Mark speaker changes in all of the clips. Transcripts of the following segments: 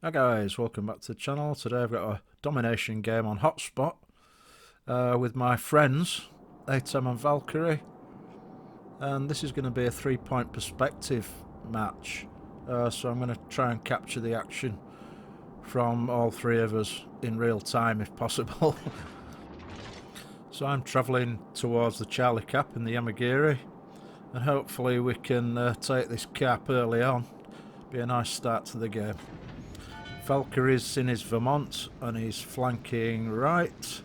Speaker 1: Hi guys, welcome back to the channel. Today I've got a domination game on Hotspot with my friends, Atem and Valkyrie, and this is going to be a 3-point perspective match, so I'm going to try and capture the action from all three of us in real time if possible. So I'm travelling towards the Charlie Cap in the Yamagiri, and hopefully we can take this cap early on. Be a nice start to the game. Valkyrie's in his Vermont and he's flanking right,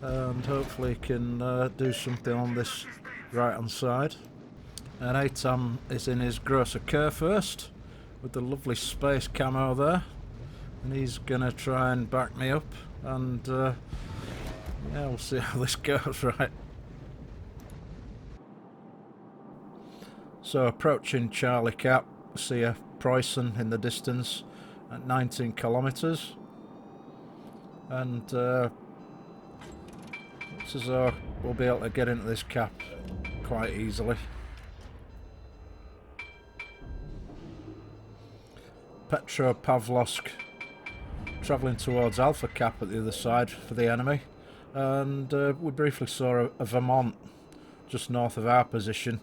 Speaker 1: and hopefully he can do something on this right hand side. And Atam is in his Grosser Kerr first with the lovely space camo there, and he's gonna try and back me up, and yeah, we'll see how this goes. Right, so approaching Charlie Cap, see a Preußen in the distance at 19 kilometers, and looks as though we'll be able to get into this cap quite easily. Petropavlovsk travelling towards Alpha Cap at the other side for the enemy, and we briefly saw a Vermont just north of our position,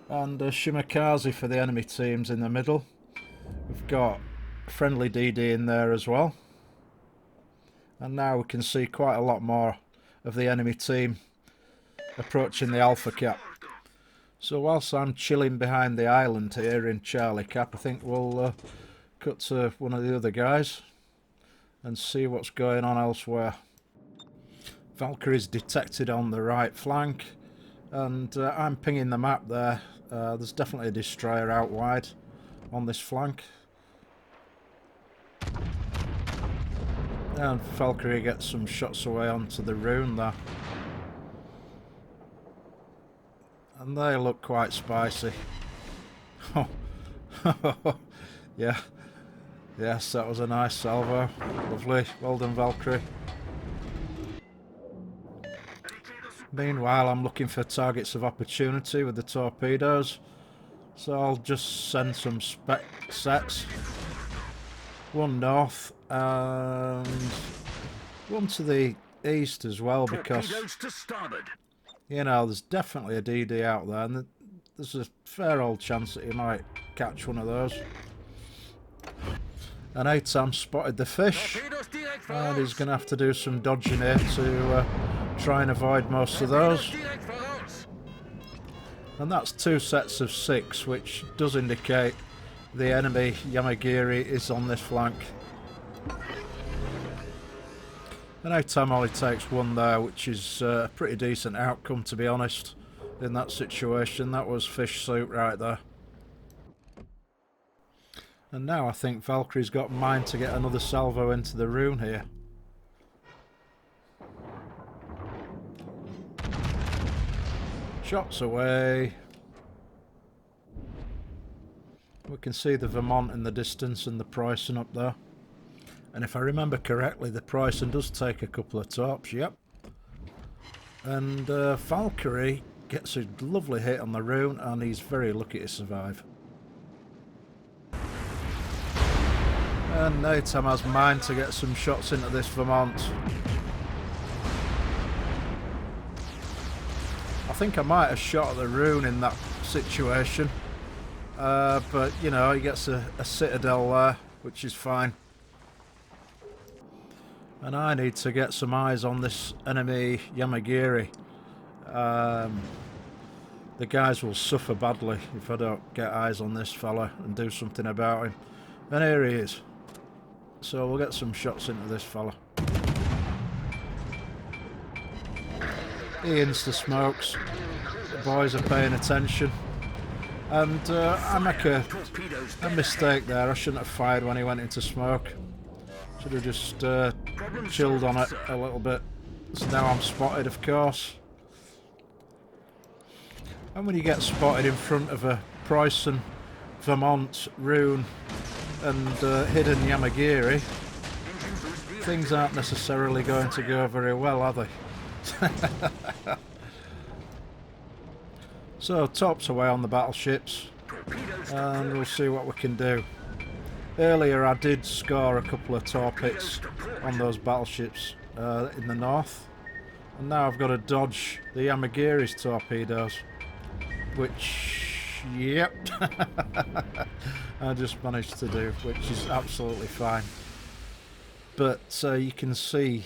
Speaker 1: and a Shimakaze for the enemy teams in the middle. We've got friendly DD in there as well, and now we can see quite a lot more of the enemy team approaching the Alpha Cap. So whilst I'm chilling behind the island here in Charlie Cap, I think we'll cut to one of the other guys and see what's going on elsewhere. Valkyrie's detected on the right flank, and I'm pinging the map there. There's definitely a destroyer out wide on this flank. And Valkyrie gets some shots away onto the rune there. And they look quite spicy. Oh, yeah. Yes, that was a nice salvo. Lovely. Well done, Valkyrie. Meanwhile, I'm looking for targets of opportunity with the torpedoes. So I'll just send some spec sets. One north and one to the east as well, because you know there's definitely a DD out there, and there's a fair old chance that you might catch one of those. And Atam spotted the fish, and he's going to have to do some dodging here to try and avoid most of those. And that's 2 sets of 6, which does indicate the enemy Yamagiri is on this flank. And Atam only takes one there, which is a pretty decent outcome, to be honest, in that situation. That was fish soup right there. And now I think Valkyrie's got mine to get another salvo into the rune here. Shots away. We can see the Vermont in the distance and the Preußen up there. And if I remember correctly, the Preußen does take a couple of tops, yep. And Valkyrie gets a lovely hit on the rune, and he's very lucky to survive. And Atam has mine to get some shots into this Vermont. I think I might have shot at the rune in that situation. But, you know, he gets a citadel there, which is fine. And I need to get some eyes on this enemy Yamagiri. The guys will suffer badly if I don't get eyes on this fella and do something about him. And here he is. So we'll get some shots into this fella. He insta-smokes. The boys are paying attention. And I make a mistake there. I shouldn't have fired when he went into smoke. Should have just chilled on it a little bit. So now I'm spotted, of course. And when you get spotted in front of a Preußen, Vermont, rune and hidden Yamagiri, things aren't necessarily going to go very well, are they? So tops away on the battleships, and we'll see what we can do. Earlier I did score a couple of torpedoes on those battleships in the north, and now I've got to dodge the Yamagiri's torpedoes, which, yep, I just managed to do, which is absolutely fine. But you can see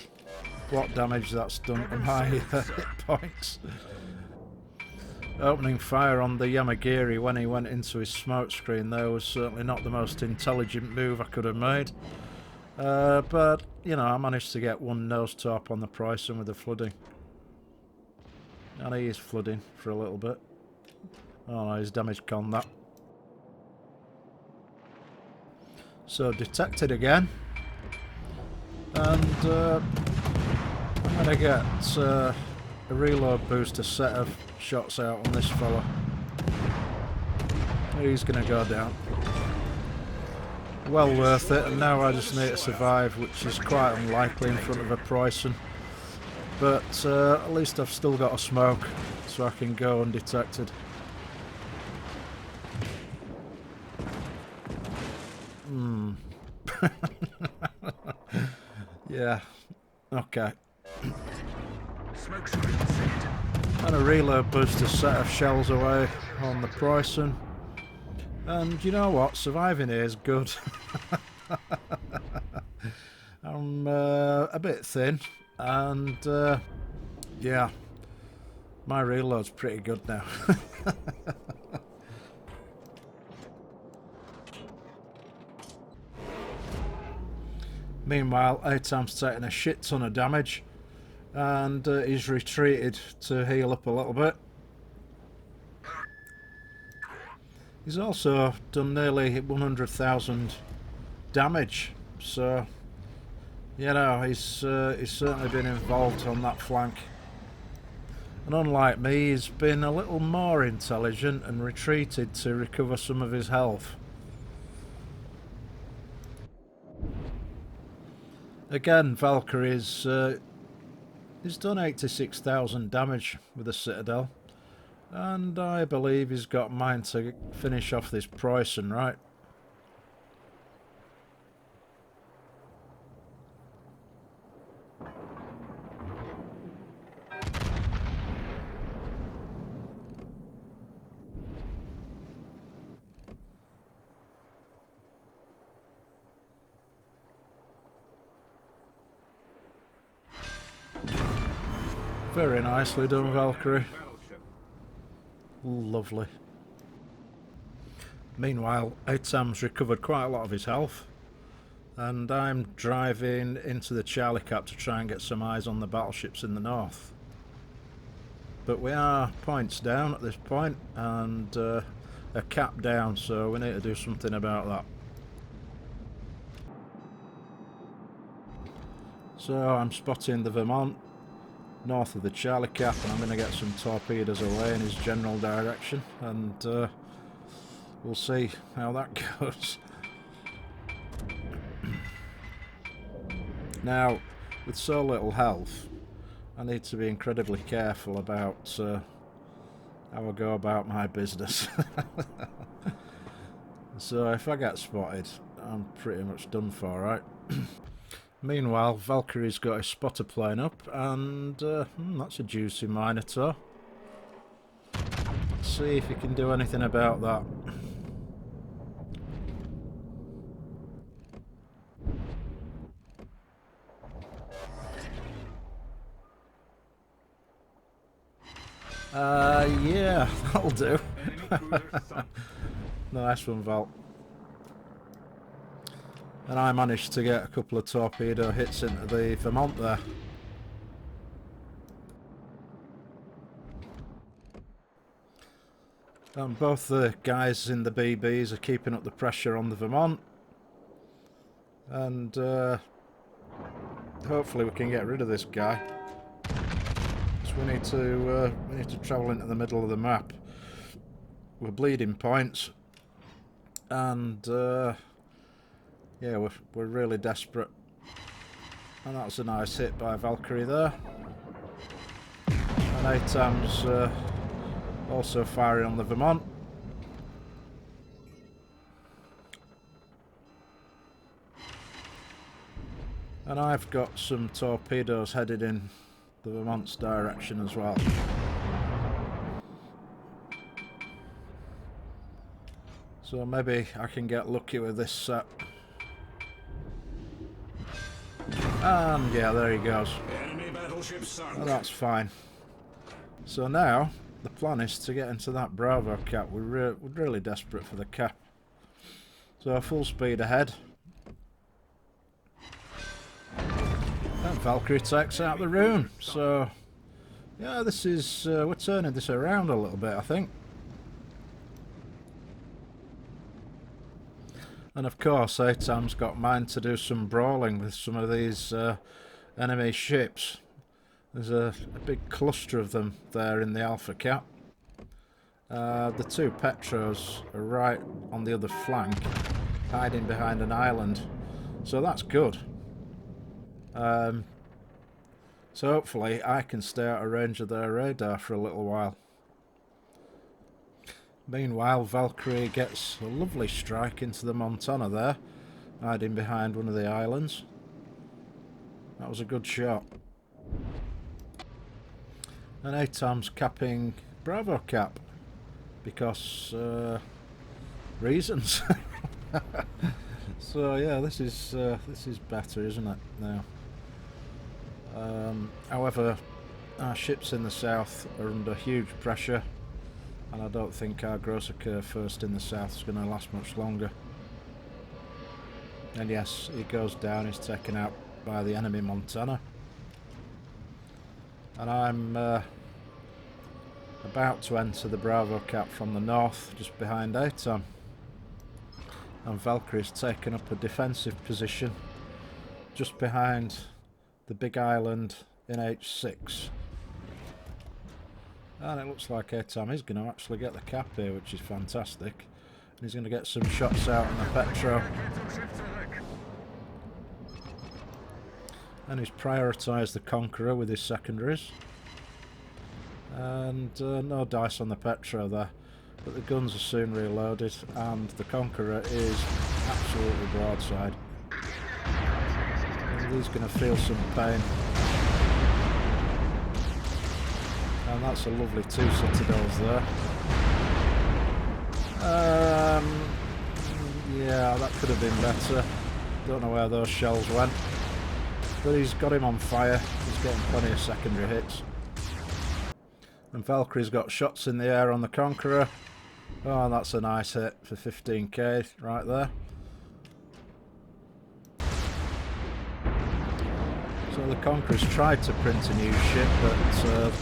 Speaker 1: what damage that's done to my hit points. Opening fire on the Yamagiri when he went into his smoke screen there was certainly not the most intelligent move I could have made. But, you know, I managed to get one nose top on the Preußen with the flooding. And he is flooding for a little bit. Oh no, he's damage con that. So, detected again. And I'm going to get a reload booster set of shots out on this fella. He's going to go down. Well worth it, and now I just need to survive, which is quite unlikely in front of a Preußen. But at least I've still got a smoke, so I can go undetected. Yeah, okay. And a reload booster set of shells away on the Preußen. And you know what? Surviving here is good. I'm a bit thin, and yeah, my reload's pretty good now. Meanwhile, Atam's taking a shit ton of damage, and he's retreated to heal up a little bit. He's also done nearly 100,000 damage, so you know he's certainly been involved on that flank. And unlike me, he's been a little more intelligent and retreated to recover some of his health. Again, Valkyrie's he's done 86,000 damage with the Citadel, and I believe he's got mine to finish off this Preußen, right? Very nicely done, Valkyrie. Lovely. Meanwhile, Atam's recovered quite a lot of his health, and I'm driving into the Charlie Cap to try and get some eyes on the battleships in the north. But we are points down at this point, and a cap down, so we need to do something about that. So I'm spotting the Vermont north of the Charlie Cap, and I'm going to get some torpedoes away in his general direction, and we'll see how that goes. Now, with so little health, I need to be incredibly careful about how I go about my business. So if I get spotted, I'm pretty much done for, right? Meanwhile, Valkyrie's got his spotter plane up, and that's a juicy Minotaur. Let's see if he can do anything about that. Yeah, that'll do. Nice one, Val. And I managed to get a couple of torpedo hits into the Vermont there. And both the guys in the BBs are keeping up the pressure on the Vermont. And hopefully we can get rid of this guy. So we need to travel into the middle of the map. We're bleeding points. And yeah, we're really desperate. And that's a nice hit by Valkyrie there. And Atam's also firing on the Vermont. And I've got some torpedoes headed in the Vermont's direction as well. So maybe I can get lucky with this set. And yeah, there he goes. Well, that's fine. So now the plan is to get into that Bravo cap. We're really desperate for the cap. So full speed ahead. And Valkyrie takes out the rune. So yeah, this is we're turning this around a little bit, I think. And of course, ATAM's got mind to do some brawling with some of these enemy ships. There's a big cluster of them there in the Alpha cap. The two Petros are right on the other flank, hiding behind an island. So that's good. So hopefully I can stay out of range of their radar for a little while. Meanwhile, Valkyrie gets a lovely strike into the Montana there, hiding behind one of the islands. That was a good shot. And ATAM's capping Bravo cap because reasons. So yeah, this is better, isn't it? Now, however, our ships in the south are under huge pressure. And I don't think our Grosser Curve first in the south is going to last much longer. And yes, he goes down, he's taken out by the enemy Montana. And I'm about to enter the Bravo cap from the north, just behind ATAM. And Valkyrie's taken up a defensive position just behind the big island in H6. And it looks like ATAM is going to actually get the cap here, which is fantastic. And he's going to get some shots out on the Petro. And he's prioritised the Conqueror with his secondaries. And no dice on the Petro there. But the guns are soon reloaded, and the Conqueror is absolutely broadside. And he's going to feel some pain. And that's a lovely 2 citadels there. Yeah, that could have been better. Don't know where those shells went. But he's got him on fire. He's getting plenty of secondary hits. And Valkyrie's got shots in the air on the Conqueror. Oh, that's a nice hit for 15k right there. So the Conqueror's tried to print a new ship, but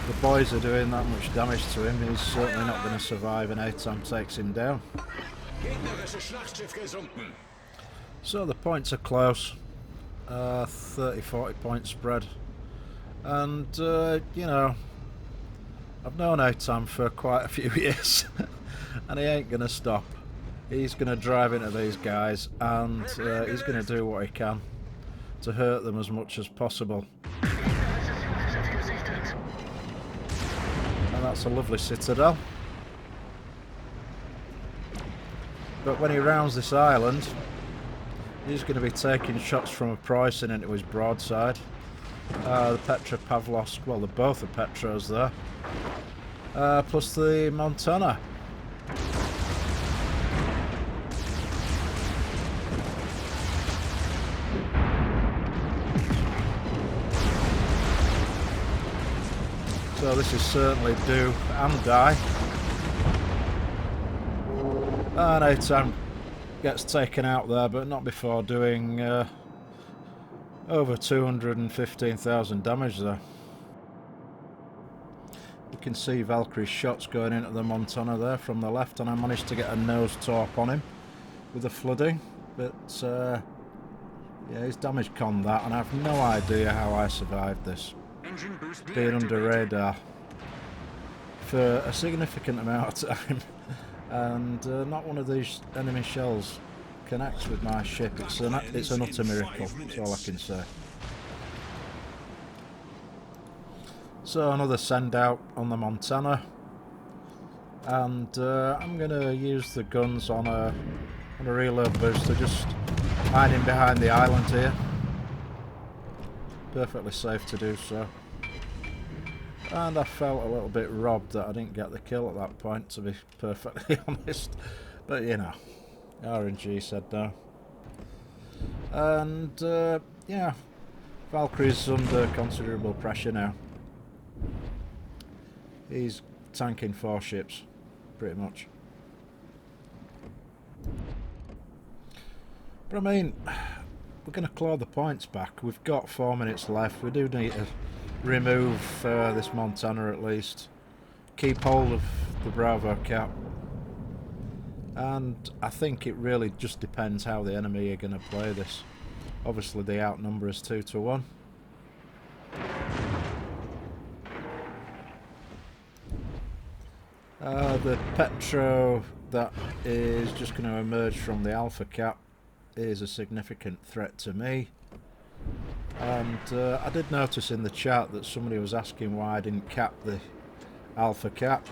Speaker 1: the boys are doing that much damage to him. He's certainly not going to survive, and ATAM takes him down. So the points are close. 30-40 point spread. And, you know, I've known ATAM for quite a few years, and he ain't going to stop. He's going to drive into these guys, and he's going to do what he can to hurt them as much as possible. And that's a lovely citadel. But when he rounds this island, he's going to be taking shots from a Preußen into his broadside. The Petra Pavlovsk, well, they're both the Petros there. Plus the Montana. So this is certainly do and die. And ATAM gets taken out there, but not before doing over 215,000 damage there. You can see Valkyrie's shots going into the Montana there from the left, and I managed to get a nose torp on him with the flooding, but yeah, he's damage conned that, and I have no idea how I survived this, being under radar for a significant amount of time. And not one of these enemy shells connects with my ship. It's an utter miracle, that's all I can say. So another send out on the Montana, and I'm going to use the guns on a reload booster, just hiding behind the island here. perfectly safe to do so. And I felt a little bit robbed that I didn't get the kill at that point, to be perfectly honest. But you know, RNG said no. And yeah, Valkyrie's under considerable pressure now. He's tanking 4 ships, pretty much. But I mean, we're going to claw the points back. We've got 4 minutes left. We do need to remove this Montana at least. Keep hold of the Bravo cap. And I think it really just depends how the enemy are going to play this. Obviously they outnumber us 2-1. The Petro that is just going to emerge from the Alpha cap is a significant threat to me. And I did notice in the chat that somebody was asking why I didn't cap the Alpha cap.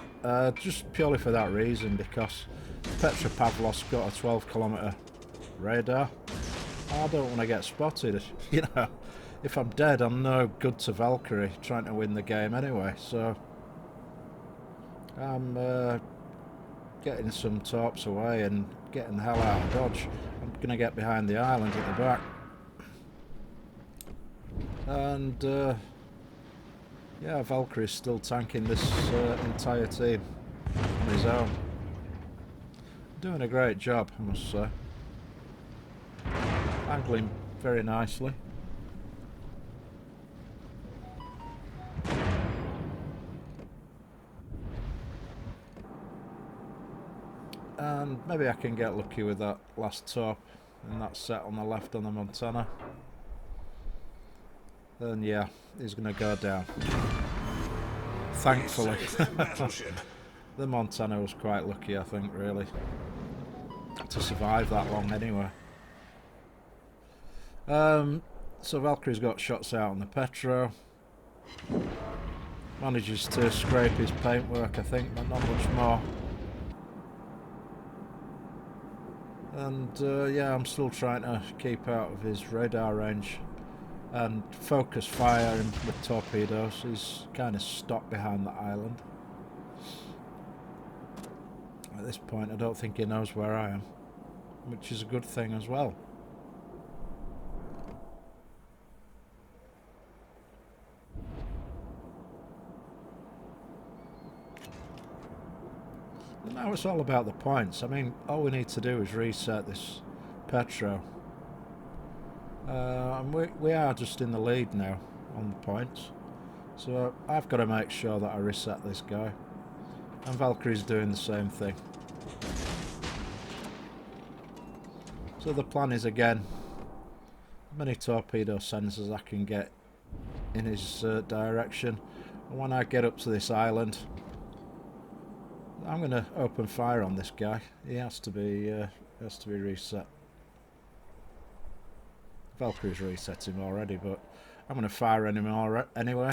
Speaker 1: Just purely for that reason, because Petropavlov's got a 12-kilometre radar. I don't want to get spotted. You know, if I'm dead, I'm no good to Valkyrie trying to win the game anyway. So I'm getting some torps away and getting the hell out of dodge. I'm going to get behind the island at the back. And yeah, Valkyrie's still tanking this entire team on his own. Doing a great job, I must say. Angling very nicely. And maybe I can get lucky with that last top and that set on the left on the Montana. Then yeah, he's going to go down. Thankfully. The Montana was quite lucky, I think, really, to survive that long anyway. So Valkyrie's got shots out on the Petro. Manages to scrape his paintwork, I think, but not much more. And yeah, I'm still trying to keep out of his radar range and focus fire him with torpedoes. He's kind of stopped behind the island. At this point, I don't think he knows where I am, which is a good thing as well. And now it's all about the points. I mean, all we need to do is reset this Petro. And we are just in the lead now on the points. So I've got to make sure that I reset this guy. And Valkyrie's doing the same thing. So the plan is, again, many torpedo sends as I can get in his direction. And when I get up to this island, I'm going to open fire on this guy. He has to be reset. Valkyrie's reset him already, but I'm going to fire on him anyway.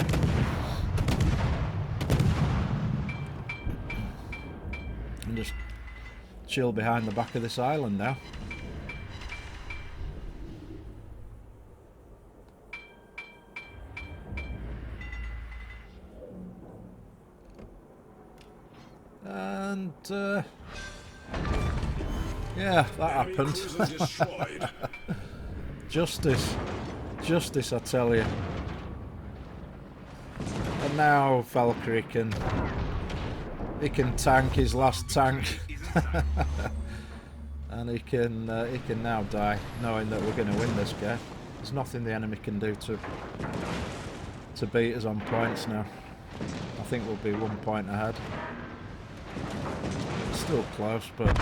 Speaker 1: And just chill behind the back of this island now. And yeah, that happened. Justice, I tell you. And now Valkyrie can tank his last tank, and he can now die, knowing that we're going to win this game. There's nothing the enemy can do to beat us on points now. I think we'll be 1 point ahead. Still close, but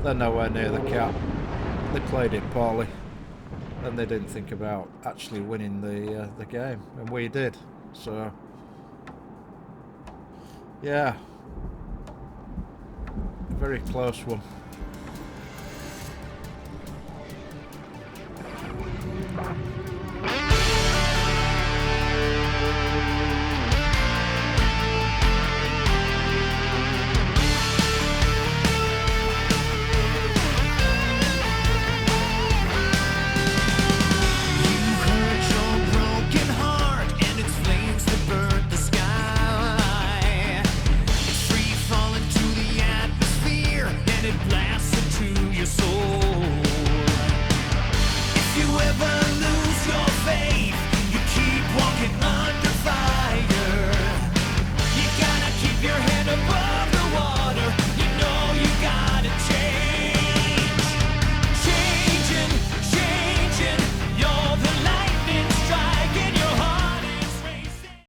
Speaker 1: they're nowhere near the cap. They played it poorly, and they didn't think about actually winning the game, and we did. So yeah, a very close one.